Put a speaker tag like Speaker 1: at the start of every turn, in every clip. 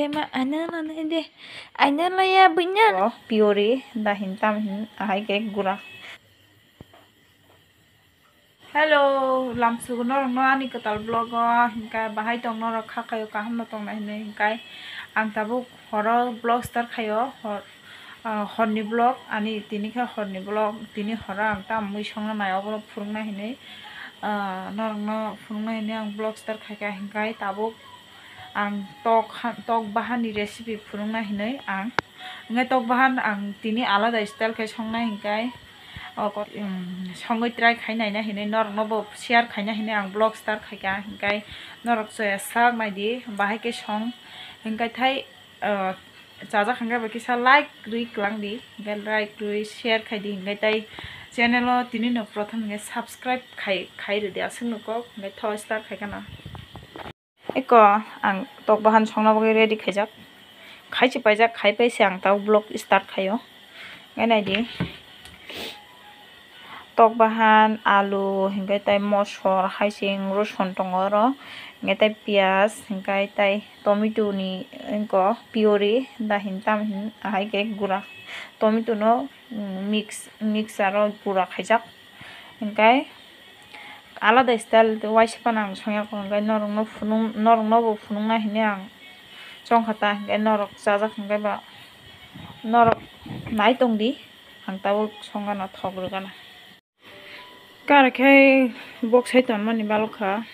Speaker 1: ma ano ide ano la ya binyan piore da hintam hin ahai ke gura hello lamsu no no ani katal blog hinka bahai tong no rakha kayo kaham no tong na hine hinkai ang tabuk horo blog star kayo horni blog ani tini kha horni blog tini hora ang tam mui songa na obro phurungna hine no phurungna hine ang blog star khaika hinkai tabuk ang tok bahan ni recipe phurungna hinai ang ngai tok bahan ang tini alada style khai songna hinkai songoi try khainai na hinai norok no bo share khaina hinai ang blog star khaika hinkai norok soya sak maidi bahai ke song hinkai thai chaja khanga ba kisa like rui klang di hinkai like rui share khai di hinkai tai channel o tini no prothom hinkai subscribe khai ri dia sing no ko hinkai tho star khaika na eko ang tok bahan songna bagui ready khaijak khaichi paijak khai paise ang tau blog start khayo ngai di tok bahan alu hingkai tai mosor haising rosun tongoro hingkai tai pias hingkai tai tomato ni engko puree da hintam hin ahai ke gura tomato no mixaro gura khaijak hingkai alada style waispan ang songya ko hingkai norok no bo phunungna hine ang chongkhata hingkai norok chajak hingkai ba norok nai tongdi ang tabo songana thogrugana karakhai box hai ton mani balokha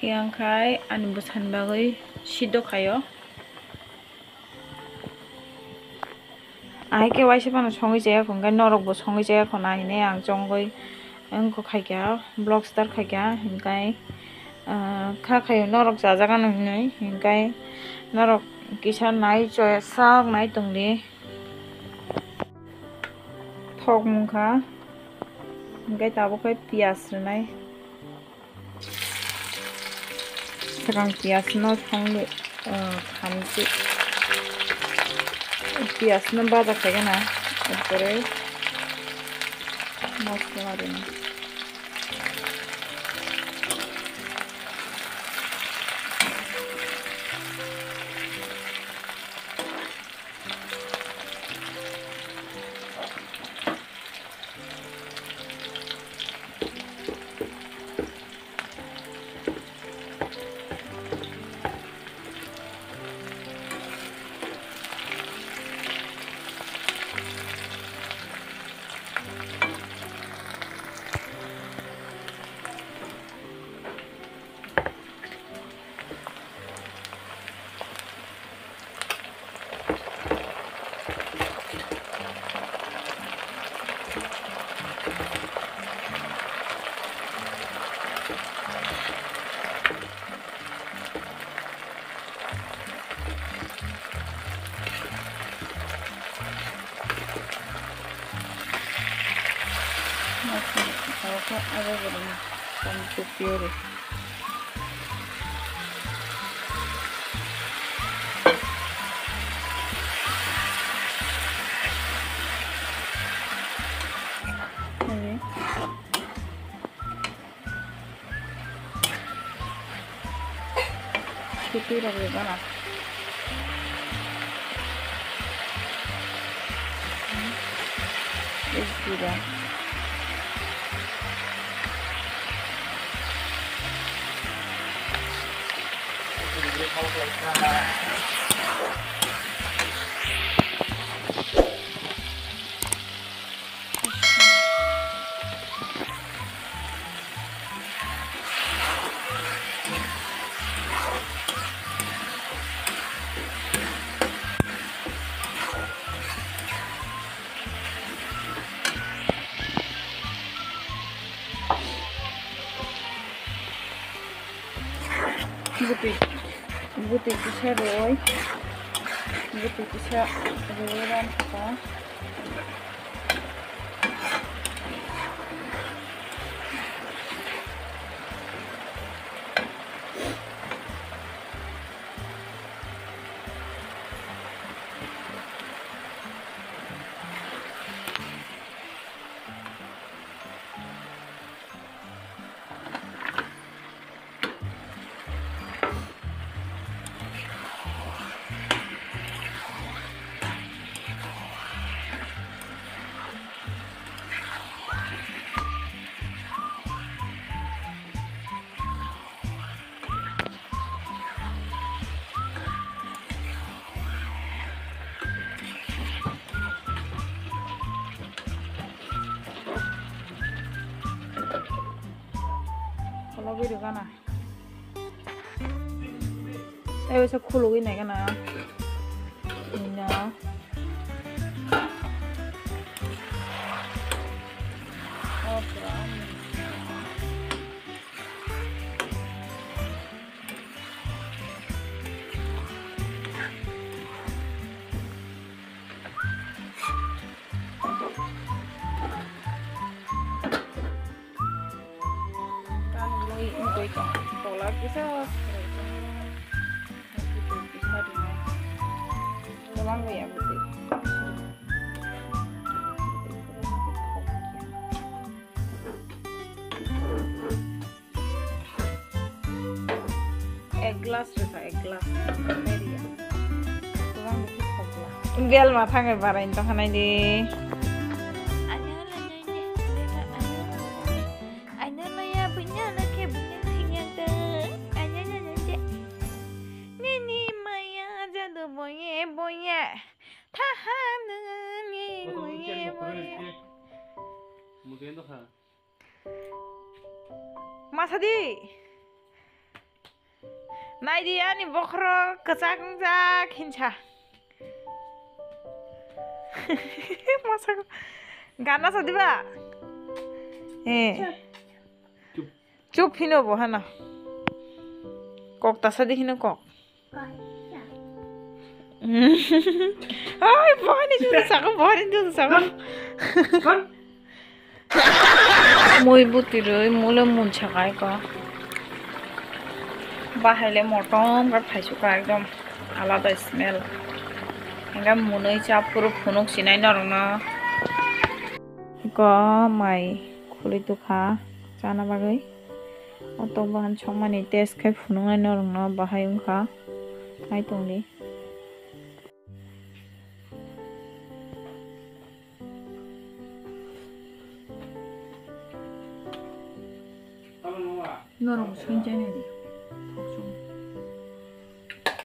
Speaker 1: yang khai ani busan bagui sido khayo ai ke waise pano songi jaya khongai norok bo songi jaya khona hine ang chongoi engko khaikya blog star khaikya hingkai kha khayo norok jajaga no hinai hingkai norok kisa nai choya sak nai tongdi thok mungkha hingkai tabo kai pias rwnai sekarang pias no songli khamsi pias no baja khaika na epore mosla dina ada belum sampai puree itu lagi mana ini sudah buti bisa roy buti bisa royan apa बेरोगाना ऐसे खुलोगी नहीं का ना ना tolak bisa bisa dina tolong ya berarti egg glass rasa egg glass media tolong berarti khobla gel matha ngai barain to khanai di boye tahanan boye masadi naidi ani bokro kacak jak hincha masa gana sadiba chup hino bohana kok tasadi hino kok ay bahani judu sakam moi butiroi mole mun chakai ko bahaile motom gar phaisu ka ekdom alada smell enga munoi cha puro phunuk sinai narona ko mai khuli tu kha chana bagai oto bahan chongmani test khai phunungai narona bahai ungkha hai tongni 너랑 손전에리